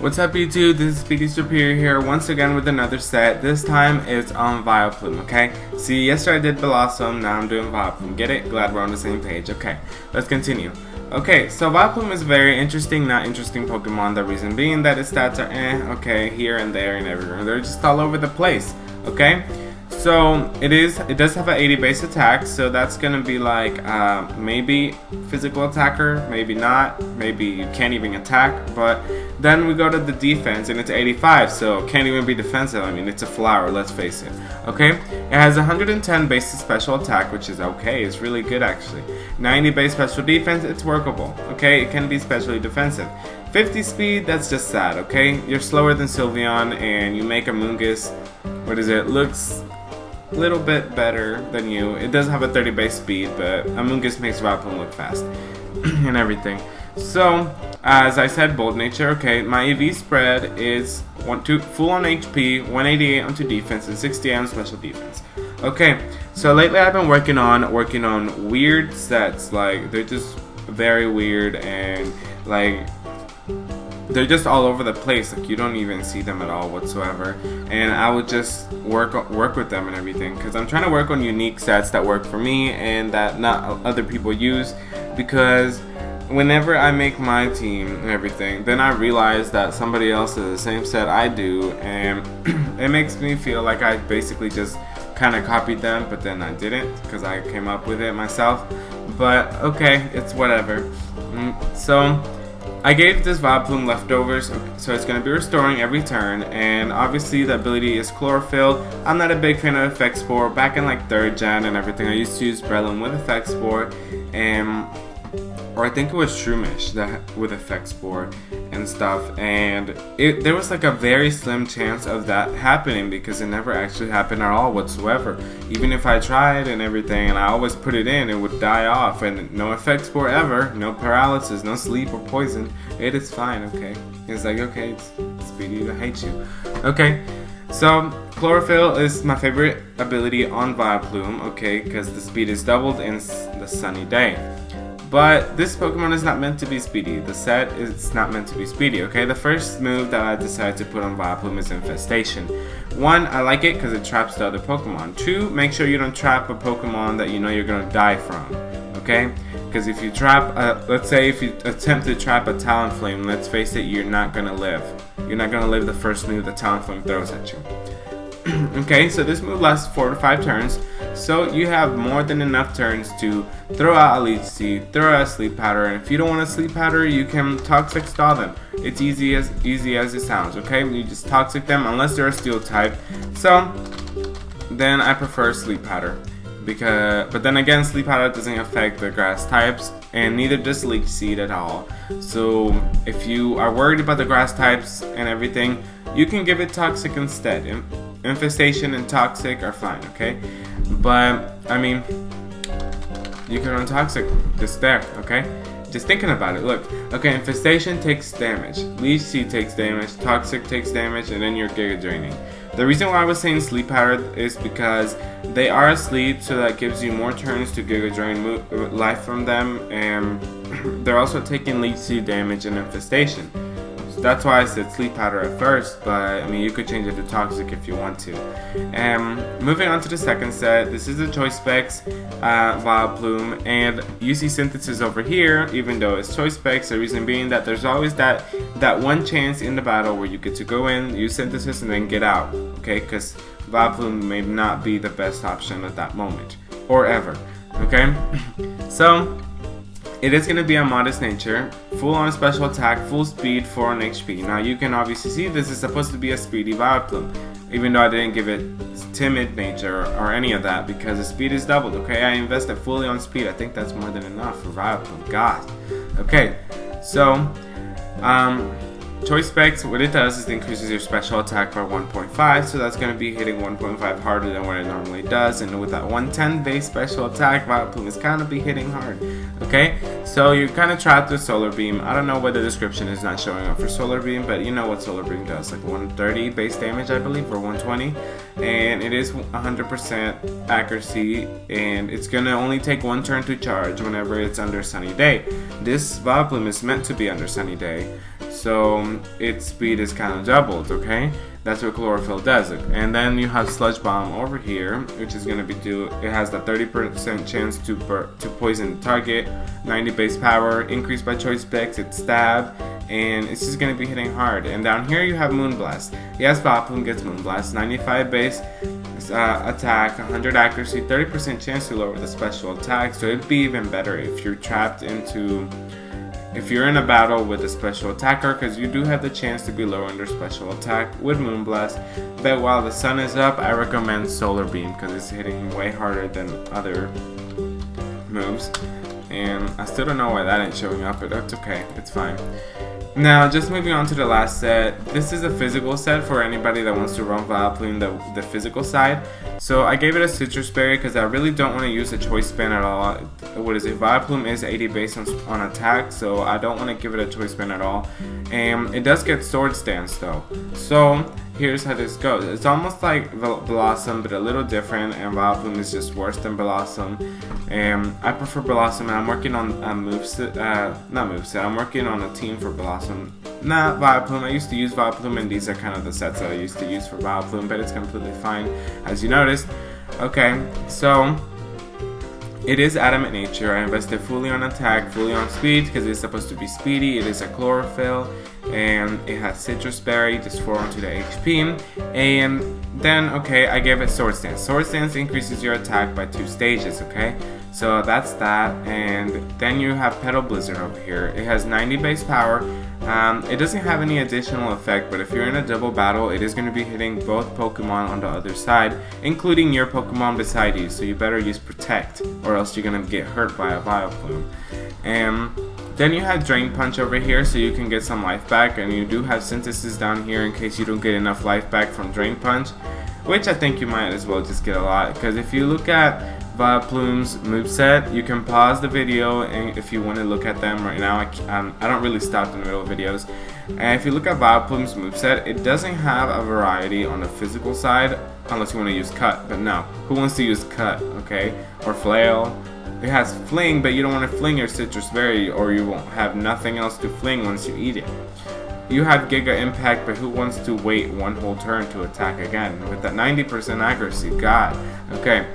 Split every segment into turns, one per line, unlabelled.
What's up YouTube, this is Speedy Superior here once again with another set. This time it's on Vileplume, okay? See, yesterday I did Blossom, now I'm doing Vileplume. Get it? Glad we're on the same page. Okay, let's continue. Okay, so Vileplume is a very interesting, not interesting Pokemon. The reason being that its stats are okay, here and there and everywhere. They're just all over the place, okay? So it does have an 80 base attack, so that's gonna be like maybe physical attacker, maybe not, maybe you can't even attack. But then we go to the defense and it's 85, so can't even be defensive. I mean, it's a flower, let's face it. Okay, it has 110 base special attack, which is okay, it's really good actually. 90 base special defense, it's workable. Okay, it can be specially defensive. 50 speed, that's just sad. Okay, you're slower than Sylveon and you make a Mungus, what is it, looks a little bit better than you. It does have a 30 base speed, but Amoonguss makes Vileplume look fast and everything. So, as I said, bold nature. Okay, my EV spread is full on HP, 188 onto defense, and 68 on special defense. Okay, so lately I've been working on weird sets. Like, they're just very weird and like they're just all over the place. Like, you don't even see them at all whatsoever, and I would just work with them and everything, because I'm trying to work on unique sets that work for me and that not other people use. Because whenever I make my team and everything, then I realize that somebody else has the same set I do, and it makes me feel like I basically just kind of copied them, but then I didn't, because I came up with it myself. But okay, it's whatever. So I gave this Vileplume leftovers, so it's going to be restoring every turn, and obviously the ability is Chlorophyll. I'm not a big fan of Effect Spore. Back in like 3rd gen and everything, I used to use Breloom with Effect Spore, or I think it was Shroomish that with Effect Spore and stuff, and there was like a very slim chance of that happening, because it never actually happened at all whatsoever. Even if I tried and everything and I always put it in, it would die off, and no Effect Spore ever, no paralysis, no sleep or poison. It is fine, okay? It's like, okay, it's Speedy, I hate you. Okay, so Chlorophyll is my favorite ability on Vileplume, okay, because the speed is doubled in the sunny day. But this Pokemon is not meant to be speedy. The set is not meant to be speedy, okay? The first move that I decided to put on Vileplume is Infestation. 1, I like it because it traps the other Pokemon. 2, make sure you don't trap a Pokemon that you know you're going to die from, okay? Because if you trap, let's say if you attempt to trap a Talonflame, let's face it, you're not going to live. You're not going to live the first move the Talonflame throws at you. Okay, so this move lasts 4 to 5 turns, so you have more than enough turns to throw out a Leech Seed, throw out a Sleep Powder, and if you don't want a Sleep Powder, you can Toxic Stall them. It's easy as it sounds, okay? You just Toxic them unless they're a Steel type. So then I prefer Sleep Powder, but then again, Sleep Powder doesn't affect the grass types, and neither does Leech Seed at all. So if you are worried about the grass types and everything, you can give it Toxic instead. Infestation and Toxic are fine, okay? But, I mean, you can run Toxic just there, okay? Just thinking about it, look. Okay, Infestation takes damage, Leech Seed takes damage, Toxic takes damage, and then you're Giga Draining. The reason why I was saying Sleep Powder is because they are asleep, so that gives you more turns to Giga Drain life from them, and they're also taking Leech Seed damage and Infestation. That's why I said Sleep Powder at first, but I mean, you could change it to Toxic if you want to. Moving on to the second set, this is the Choice Specs Vileplume, and you see Synthesis over here, even though it's Choice Specs. The reason being that there's always that one chance in the battle where you get to go in, use Synthesis, and then get out, okay? Because Vileplume may not be the best option at that moment, or ever, okay? So it is going to be a modest nature, full on special attack, full speed, 4 on HP. Now you can obviously see this is supposed to be a speedy Vileplume, even though I didn't give it timid nature or any of that, because the speed is doubled, okay? I invested fully on speed. I think that's more than enough for Vileplume, God. Okay, so Choice Specs, what it does is it increases your special attack by 1.5, so that's going to be hitting 1.5 harder than what it normally does, and with that 110 base special attack, Vileplume is kind of be hitting hard, okay? So you're kind of trapped with Solar Beam. I don't know why the description is not showing up for Solar Beam, but you know what Solar Beam does, like 130 base damage, I believe, or 120, and it is 100% accuracy, and it's going to only take 1 turn to charge whenever it's under Sunny Day. This Vileplume is meant to be under Sunny Day, so its speed is kind of doubled, okay? That's what chlorophyll does. And then you have sludge bomb over here, which is gonna be it has the 30% chance to poison the target, 90 base power, increased by choice specs, it's stab, and it's just gonna be hitting hard. And down here you have Moonblast. Yes, Vileplume gets Moonblast, 95 base attack, 100 accuracy, 30% chance to lower the special attack. So it'd be even better if you're if you're in a battle with a special attacker, because you do have the chance to be lowering their special attack with Moonblast. But while the sun is up, I recommend Solar Beam because it's hitting way harder than other moves. And I still don't know why that ain't showing up, but that's okay, it's fine. Now, just moving on to the last set. This is a physical set for anybody that wants to run Vileplume the physical side. So I gave it a Citrus Berry because I really don't want to use a choice spin at all. What is it? Vileplume is 80 base on attack, so I don't want to give it a choice spin at all. And it does get Sword Stance though. So here's how this goes. It's almost like Blossom, but a little different, and Vileplume is just worse than Blossom. And I prefer Blossom, and I'm working on a moveset, not moveset, I'm working on a team for Blossom. Not Vileplume. I used to use Vileplume, and these are kind of the sets that I used to use for Vileplume, but it's completely fine, as you noticed. Okay, so it is Adamant Nature. I invested fully on attack, fully on speed, because it's supposed to be speedy. It is a chlorophyll, and it has Citrus Berry, just 4 onto the HP. And then, okay, I gave it Sword Stance. Sword Stance increases your attack by 2 stages, okay? So that's that. And then you have Petal Blizzard over here. It has 90 base power. It doesn't have any additional effect, but if you're in a double battle, it is going to be hitting both Pokemon on the other side, including your Pokemon beside you, so you better use Protect, or else you're going to get hurt by a Vileplume. And then you have Drain Punch over here, so you can get some life back, and you do have Synthesis down here in case you don't get enough life back from Drain Punch, which I think you might as well just get a lot, because if you look at Vileplume's moveset, you can pause the video, and if you want to look at them right now, I don't really stop in the middle of videos. And if you look at Vileplume's moveset, it doesn't have a variety on the physical side, unless you want to use Cut, but no, who wants to use Cut, okay, or Flail? It has Fling, but you don't want to fling your Citrus Berry, or you won't have nothing else to fling once you eat it. You have Giga Impact, but who wants to wait one whole turn to attack again? With that 90% accuracy, God, okay.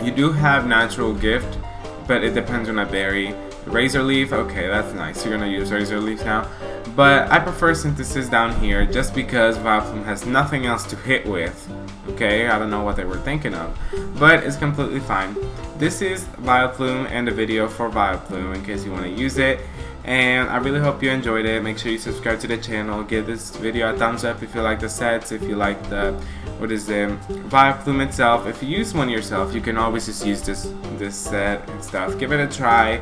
You do have Natural Gift, but it depends on a berry. Razor Leaf, okay, that's nice. You're gonna use Razor Leaf now. But I prefer Synthesis down here just because Vileplume has nothing else to hit with. Okay, I don't know what they were thinking of, but it's completely fine. This is Vileplume and the video for Vileplume in case you want to use it. And I really hope you enjoyed it. Make sure you subscribe to the channel. Give this video a thumbs up if you like the sets, if you like the Vileplume itself. If you use one yourself, you can always just use this set and stuff. Give it a try.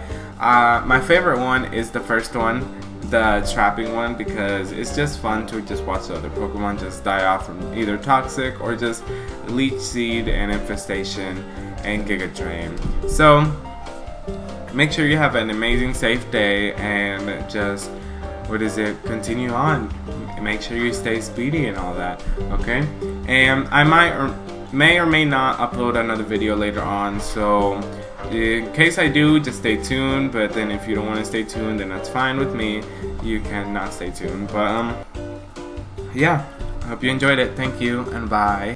My favorite one is the first one, the trapping one, because it's just fun to just watch the other Pokemon just die off from either Toxic or just Leech Seed and Infestation and Giga Drain. So make sure you have an amazing safe day, and just continue on. Make sure you stay speedy and all that, okay? And I may or may not upload another video later on, so in case I do, just stay tuned. But then if you don't want to stay tuned, then that's fine with me. You can not stay tuned, but yeah, I hope you enjoyed it. Thank you, and bye.